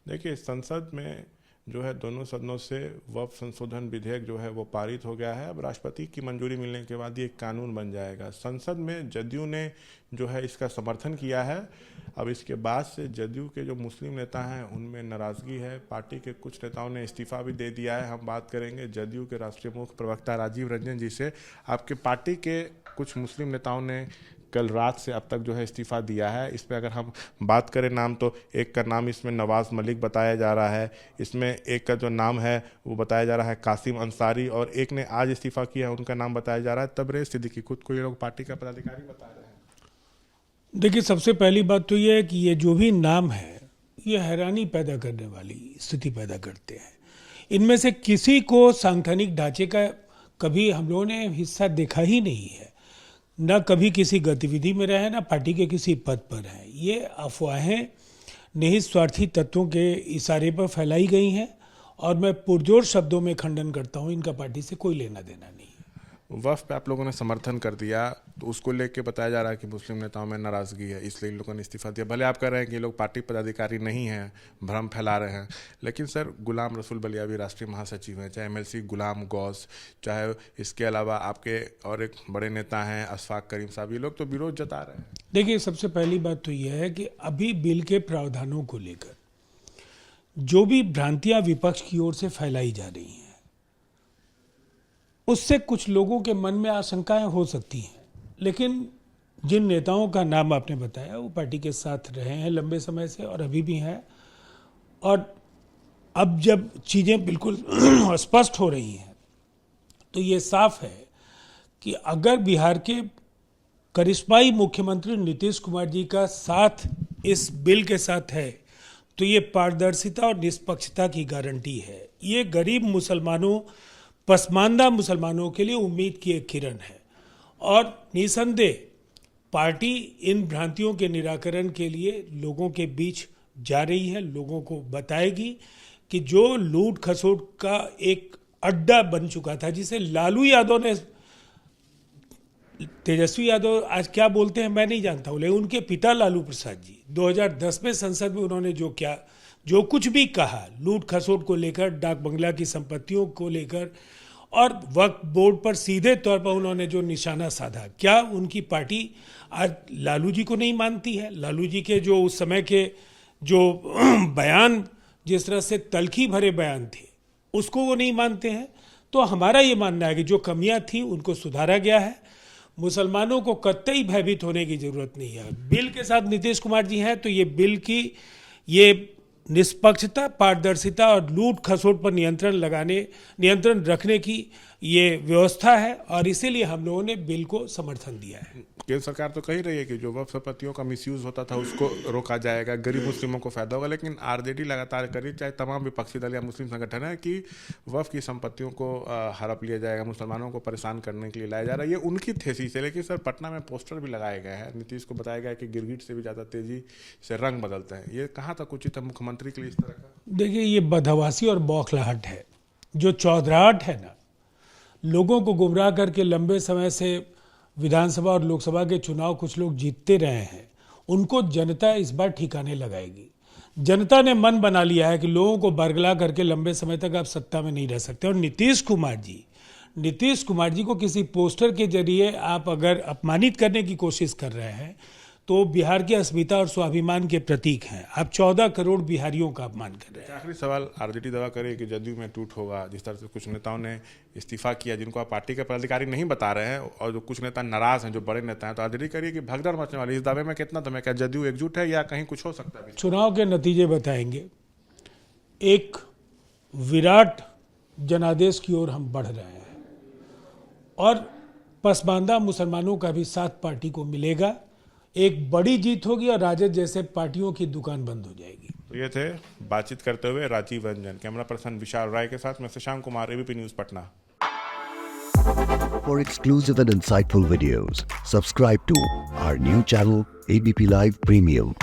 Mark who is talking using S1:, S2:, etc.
S1: देखिए, संसद में जो है दोनों सदनों से वक्फ संशोधन विधेयक जो है वो पारित हो गया है। अब राष्ट्रपति की मंजूरी मिलने के बाद ये एक कानून बन जाएगा। संसद में जदयू ने जो है इसका समर्थन किया है। अब इसके बाद से जदयू के जो मुस्लिम नेता हैं उनमें नाराज़गी है। पार्टी के कुछ नेताओं ने इस्तीफा भी दे दिया है। हम बात करेंगे जदयू के राष्ट्रीय मुख्य प्रवक्ता राजीव रंजन जी से। आपके पार्टी के कुछ मुस्लिम नेताओं ने कल रात से अब तक जो है इस्तीफा दिया है। इस पर अगर हम बात करें नाम, तो एक का नाम इसमें नवाज मलिक बताया जा रहा है, इसमें एक का जो नाम है वो बताया जा रहा है कासिम अंसारी, और एक ने आज इस्तीफा किया, उनका नाम बताया जा रहा है तबरेज़ सिद्दीकी। खुद को ये लोग पार्टी का पदाधिकारी बता रहे हैं।
S2: देखिए, सबसे पहली बात तो ये है कि ये जो भी नाम है ये हैरानी पैदा करने वाली स्थिति पैदा करते हैं। इनमें से किसी को सांगठनिक ढांचे का कभी हम लोगों ने हिस्सा देखा ही नहीं है, न कभी किसी गतिविधि में रहे, ना पार्टी के किसी पद पर है। ये अफवाहें निहित स्वार्थी तत्वों के इशारे पर फैलाई गई हैं और मैं पुरजोर शब्दों में खंडन करता हूं। इनका पार्टी से कोई लेना देना नहीं है।
S1: वक्फ पे आप लोगों ने समर्थन कर दिया, तो उसको लेके बताया जा रहा है कि मुस्लिम नेताओं में नाराज़गी है, इसलिए इन लोगों ने इस्तीफा दिया। भले आप कह रहे हैं कि ये लोग पार्टी पदाधिकारी नहीं हैं, भ्रम फैला रहे हैं, लेकिन सर गुलाम रसूल बलियावी राष्ट्रीय महासचिव हैं, चाहे MLC गुलाम गौस, चाहे इसके अलावा आपके और एक बड़े नेता हैं अशफाक करीम साहब, ये लोग तो विरोध जता रहे हैं।
S2: देखिए, सबसे पहली बात तो यह है कि अभी बिल के प्रावधानों को लेकर जो भी भ्रांतियां विपक्ष की ओर से फैलाई जा रही हैं, उससे कुछ लोगों के मन में आशंकाएं हो सकती हैं। लेकिन जिन नेताओं का नाम आपने बताया वो पार्टी के साथ रहे हैं लंबे समय से और अभी भी हैं, और अब जब चीज़ें बिल्कुल स्पष्ट हो रही हैं तो ये साफ है कि अगर बिहार के करिश्माई मुख्यमंत्री नीतीश कुमार जी का साथ इस बिल के साथ है तो ये पारदर्शिता और निष्पक्षता की गारंटी है। ये गरीब मुसलमानों, पसमानदा मुसलमानों के लिए उम्मीद की एक किरण है और निसंदेह पार्टी इन भ्रांतियों के निराकरण के लिए लोगों के बीच जा रही है। लोगों को बताएगी कि जो लूट खसोट का एक अड्डा बन चुका था, जिसे लालू यादव ने, तेजस्वी यादव आज क्या बोलते हैं मैं नहीं जानता हूँ, लेकिन उनके पिता लालू प्रसाद जी 2010 में संसद में उन्होंने जो कुछ भी कहा लूट खसोट को लेकर, डाक बंगला की संपत्तियों को लेकर और वक्फ बोर्ड पर सीधे तौर पर उन्होंने जो निशाना साधा, क्या उनकी पार्टी आज लालू जी को नहीं मानती है? लालू जी के जो उस समय के जो बयान, जिस तरह से तल्खी भरे बयान थे, उसको वो नहीं मानते हैं। तो हमारा ये मानना है कि जो कमियां थी उनको सुधारा गया है। मुसलमानों को कतई भयभीत होने की जरूरत नहीं है। बिल के साथ नीतीश कुमार जी हैं तो ये बिल की ये निष्पक्षता, पारदर्शिता और लूट खसोट पर नियंत्रण रखने की ये व्यवस्था है और इसीलिए हम लोगों ने बिल को समर्थन दिया है।
S1: केंद्र सरकार तो कही रही है कि जो वक्फ संपत्तियों का मिसयूज होता था उसको रोका जाएगा, गरीब मुस्लिमों को फायदा होगा, लेकिन RJD लगातार करी, चाहे तमाम विपक्षी दल या मुस्लिम संगठन है, कि वक्फ की संपत्तियों को हड़प लिया जाएगा, मुसलमानों को परेशान करने के लिए लाया जा रहा है। ये उनकी थेसिस है, लेकिन सर पटना में पोस्टर भी लगाए गए हैं। नीतीश को बताया गया कि गिरगिट से भी ज़्यादा तेजी से रंग बदलते हैं। ये कहाँ तक उचित है मुख्यमंत्री के लिए इस तरह का?
S2: देखिए, ये बदहवासी और बौखलाहट है, जो चौधराहट है ना, लोगों को गुमराह करके लंबे समय से विधानसभा और लोकसभा के चुनाव कुछ लोग जीतते रहे हैं, उनको जनता इस बार ठिकाने लगाएगी। जनता ने मन बना लिया है कि लोगों को बरगला करके लंबे समय तक आप सत्ता में नहीं रह सकते। और नीतीश कुमार जी को किसी पोस्टर के जरिए आप अगर अपमानित करने की कोशिश कर रहे हैं तो बिहार की अस्मिता और स्वाभिमान के प्रतीक हैं। आप 14 करोड़ बिहारियों का अपमान कर रहे हैं।
S1: आखिरी सवाल, RJD दावा करे कि जदयू में टूट होगा, जिस तरह से कुछ नेताओं ने इस्तीफा किया जिनको आप पार्टी के पदाधिकारी नहीं बता रहे हैं, और जो कुछ नेता नाराज हैं, जो बड़े नेता हैं, तो RJD करिए कि भगदड़ मचने वाली, इस दावे में कितना दम है? क्या जदयू एकजुट है या कहीं कुछ हो सकता है?
S2: चुनाव के नतीजे बताएंगे। एक विराट जनादेश की ओर हम बढ़ रहे हैं और पसमानदा मुसलमानों का भी साथ पार्टी को मिलेगा। एक बड़ी जीत होगी और राजद जैसे पार्टियों की दुकान बंद हो जाएगी।
S1: तो ये थे बातचीत करते हुए राजीव रंजन। कैमरा पर्सन विशाल राय के साथ मैं Shashank Kumar, ABP news Patna.
S3: For exclusive and insightful videos, subscribe to our new channel ABP Live Premium.